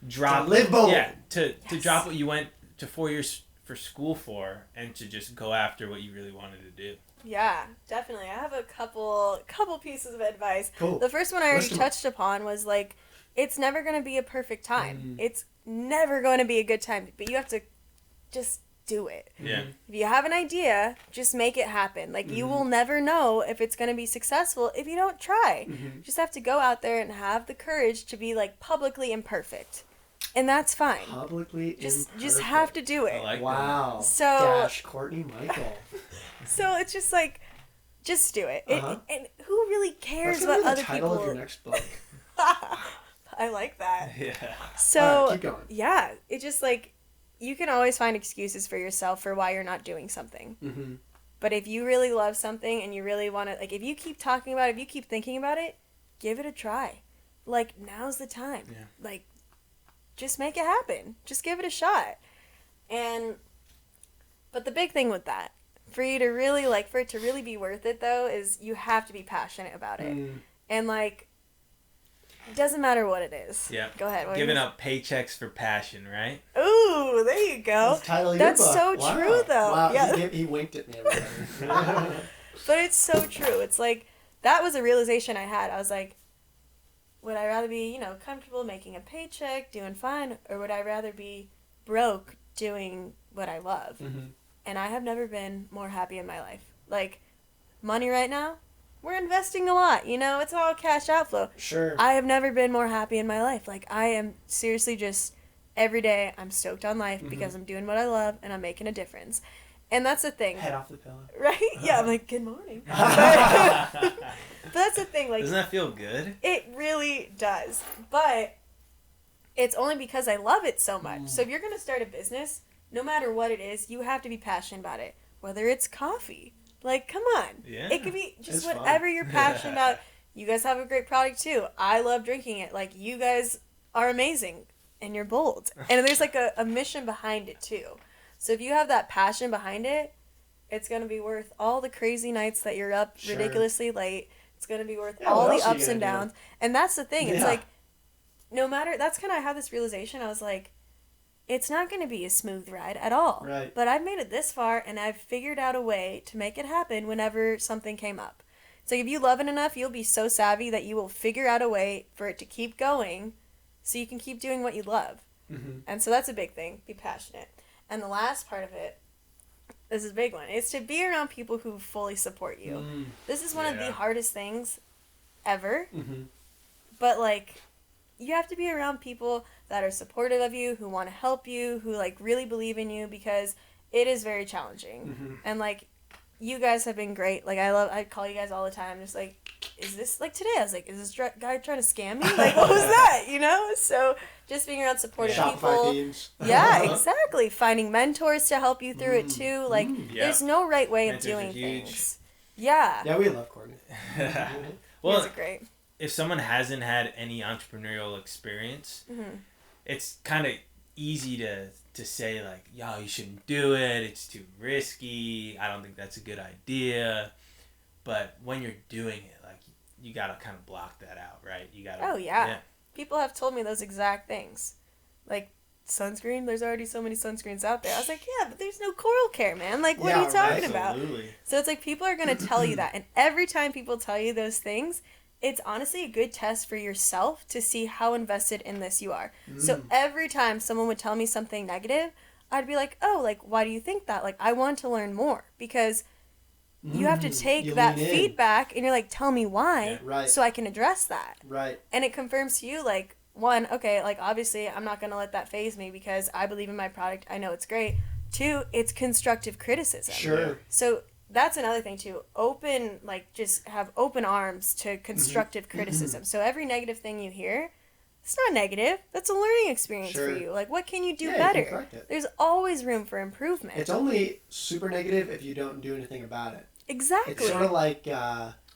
drop, to live bold? Yeah, to drop what you went to 4 years for school for, and to just go after what you really wanted to do. Yeah, definitely. I have a couple pieces of advice. Cool. The first one I already touched upon was like, it's never going to be a perfect time. It's never going to be a good time, but you have to just do it. Yeah. If you have an idea, just make it happen. Like, you will never know if it's going to be successful if you don't try. You just have to go out there and have the courage to be like publicly imperfect. And that's fine. Publicly just imperfect. have to do it. I like wow. that. So Courtney Michael. So it's just like, just do it. And who really cares what other title people? Of your next book. I like that. Yeah. So keep going. Yeah, it's just like, you can always find excuses for yourself for why you're not doing something. Mm-hmm. But if you really love something and you really want to, like, if you keep talking about it, if you keep thinking about it, give it a try. Like, now's the time. Yeah. Like, just make it happen. Just give it a shot. But the big thing with that, for it to really be worth it, though, is you have to be passionate about it. And, like, it doesn't matter what it is. Yeah. Go ahead. Giving up paychecks for passion, right? Ooh, there you go. That's the title of That's your book. so true, though. Wow. Yeah. He winked at me. Everybody. But it's so true. It's like, that was a realization I had. I was like, would I rather be, comfortable making a paycheck, doing fine, or would I rather be broke doing what I love? Mm-hmm. And I have never been more happy in my life. Like, money right now, we're investing a lot, it's all cash outflow. Sure. I have never been more happy in my life. Like, I am seriously just, every day, I'm stoked on life because I'm doing what I love and I'm making a difference. And that's the thing. Head off the pillow. Right? Yeah, I'm like, good morning. But that's the thing, like... Doesn't that feel good? It really does. But it's only because I love it so much. So if you're going to start a business, no matter what it is, you have to be passionate about it. Whether it's coffee. Like, come on. Yeah. It could be just It's whatever fun. you're passionate about. You guys have a great product, too. I love drinking it. Like, you guys are amazing. And you're bold. And there's, like, a mission behind it, too. So if you have that passion behind it, it's going to be worth all the crazy nights that you're up ridiculously late. It's going to be worth all the ups and downs. And that's the thing. It's like, no matter... That's kind of I had this realization. I was like, it's not going to be a smooth ride at all. Right. But I've made it this far, and I've figured out a way to make it happen whenever something came up. So if you love it enough, you'll be so savvy that you will figure out a way for it to keep going so you can keep doing what you love. Mm-hmm. And so that's a big thing. Be passionate. And the last part of it, this is a big one, is to be around people who fully support you. This is one of the hardest things ever. Mm-hmm. But, like, you have to be around people that are supportive of you, who want to help you, who, like, really believe in you, because it is very challenging. And, like, you guys have been great. Like, I call you guys all the time, just like, is this, like, today I was like, is this guy trying to scam me? Like, what was that, you know? So just being around supporting people. Themes. Yeah, exactly. Finding mentors to help you through it too. Like, there's no right way of doing things. Yeah. Yeah, we love Courtney. Well, you guys are great. If someone hasn't had any entrepreneurial experience, it's kind of easy to say, like, yo, you shouldn't do it, it's too risky, I don't think that's a good idea. But when you're doing it, like, you gotta kind of block that out, right? You gotta. Oh yeah. People have told me those exact things, like sunscreen. There's already so many sunscreens out there. I was like, yeah, but there's no Coral Care, man. Like, what are you talking about? So it's like people are gonna tell you that, and every time people tell you those things, it's honestly a good test for yourself to see how invested in this you are. So every time someone would tell me something negative, I'd be like, oh, like, why do you think that? Like, I want to learn more, because you have to take that feedback and you're like, tell me why, so I can address that. Right. And it confirms to you, like, one, okay, like, obviously I'm not going to let that faze me because I believe in my product. I know it's great. Two, it's constructive criticism. Sure. So that's another thing too. Open, like, just have open arms to constructive criticism. So every negative thing you hear, it's not negative. That's a learning experience for you. Like, what can you do better? You can correct it. There's always room for improvement. It's only super negative if you don't do anything about it. Exactly. It's sort of like...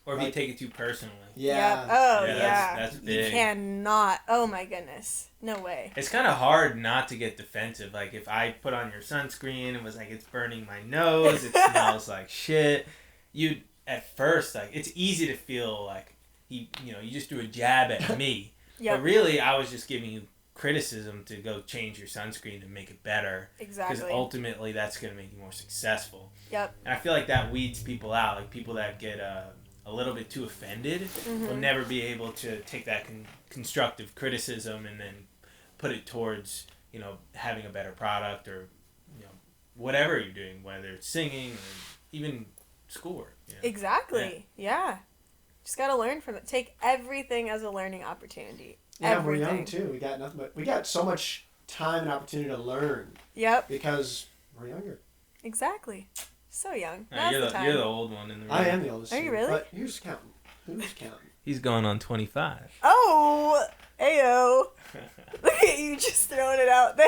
or if you take it too personally. Yeah. Yep. Oh, yeah. That's big. You cannot. Oh, my goodness. No way. It's kind of hard not to get defensive. Like, if I put on your sunscreen and was like, it's burning my nose, it smells like shit. At first, like, it's easy to feel like, you just threw a jab at me. Yep. But really, I was just giving you criticism to go change your sunscreen and make it better. Exactly. Because ultimately, that's going to make you more successful. Yep. And I feel like that weeds people out. Like, people that get a little bit too offended will never be able to take that constructive criticism and then put it towards, having a better product or, whatever you're doing, whether it's singing or even schoolwork. Exactly. Yeah. Just got to learn from it. Take everything as a learning opportunity. Yeah, everything. We're young too. We got so much time and opportunity to learn. Yep. Because we're younger. Exactly. So young. You're the old one in the room. I am the oldest. Are you really? But who's counting? Who's counting? He's going on 25. Oh, ayo. Look at you just throwing it out there.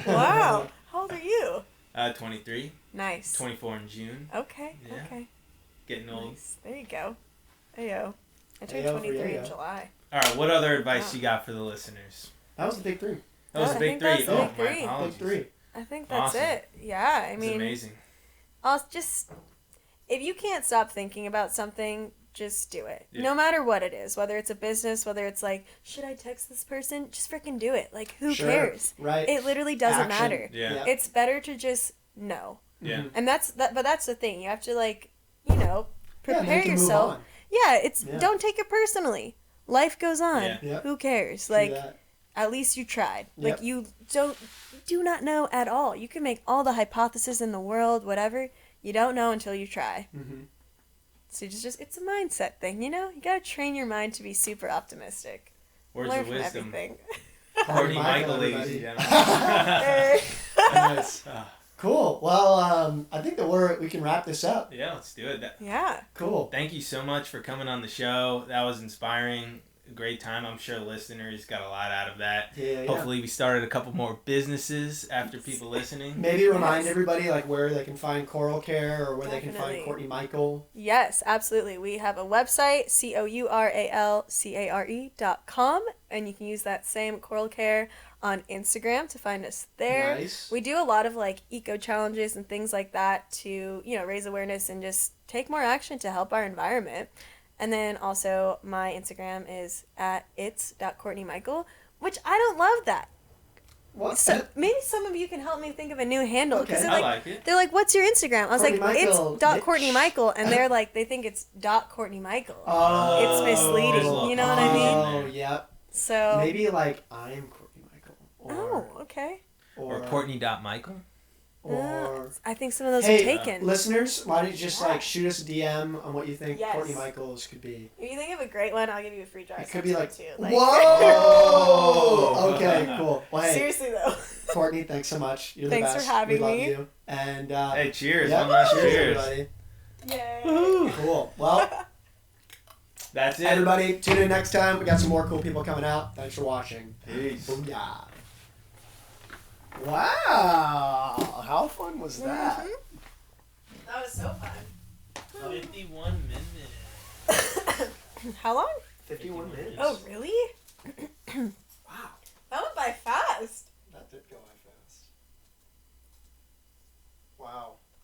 Wow. How old are you? 23. Nice. 24 in June. Okay. Yeah. Okay. Getting old. Nice. There you go. Ayo. I turned 23 in July. All right. What other advice you got for the listeners? That was the big three. That was the big three. My apologies. Big three. I think that's it. Yeah. I mean, it's amazing. If you can't stop thinking about something, just do it. Yeah. No matter what it is, whether it's a business, whether it's like, should I text this person? Just freaking do it. Like, who cares? Right. It literally doesn't matter. Yeah. It's better to just know. Yeah. And that's the thing. You have to, like, prepare yourself. Yeah, don't take it personally. Life goes on. Yeah. Yep. Who cares? Like, at least you tried. Like, you do not know at all. You can make all the hypotheses in the world, whatever. You don't know until you try. Mm-hmm. So it's a mindset thing, You gotta train your mind to be super optimistic. Words Learn of from wisdom. everything. Courtney Michael, ladies and gentlemen. Nice. Cool. Well, I think that we can wrap this up. Yeah, let's do it. Yeah. Cool. Thank you so much for coming on the show. That was inspiring. A great time. I'm sure listeners got a lot out of that. Yeah. Hopefully we started a couple more businesses after people listening. Maybe remind everybody like where they can find Coral Care or where they can find Courtney Michael. Yes, absolutely. We have a website, COURALCARE.com, and you can use that same Coral Care on Instagram to find us there. Nice. We do a lot of like eco challenges and things like that to, raise awareness and just take more action to help our environment. And then also my Instagram is at its.courtneymichael, which I don't love that. What? So maybe some of you can help me think of a new handle. Okay. I like it. They're like, what's your Instagram? I was Courtney like, Michael, it's .CourtneyMichael, and they're like, they think it's .CourtneyMichael. Oh. It's misleading. You know what I mean? Oh, yep. So maybe like I'm Courtney Michael. Okay. Or Courtney.Michael. Or I think some of those are taken. Listeners, why don't you just shoot us a DM on what you think Courtney Michaels could be? If you think of a great one, I'll give you a free dry. It could be like, too. whoa! Okay, cool. Well, hey, seriously though. Courtney, thanks so much. You're the Thanks best. for having we love me. you. And Hey, cheers. yeah, One last cheers, cheers. everybody. Yay. Cool. Well, That's it. everybody, tune in next time. We got some more cool people coming out. Thanks for watching. Peace. Booyah. Wow. How fun was that? That was so fun. 51 minutes. How long? 51 minutes. Oh, really?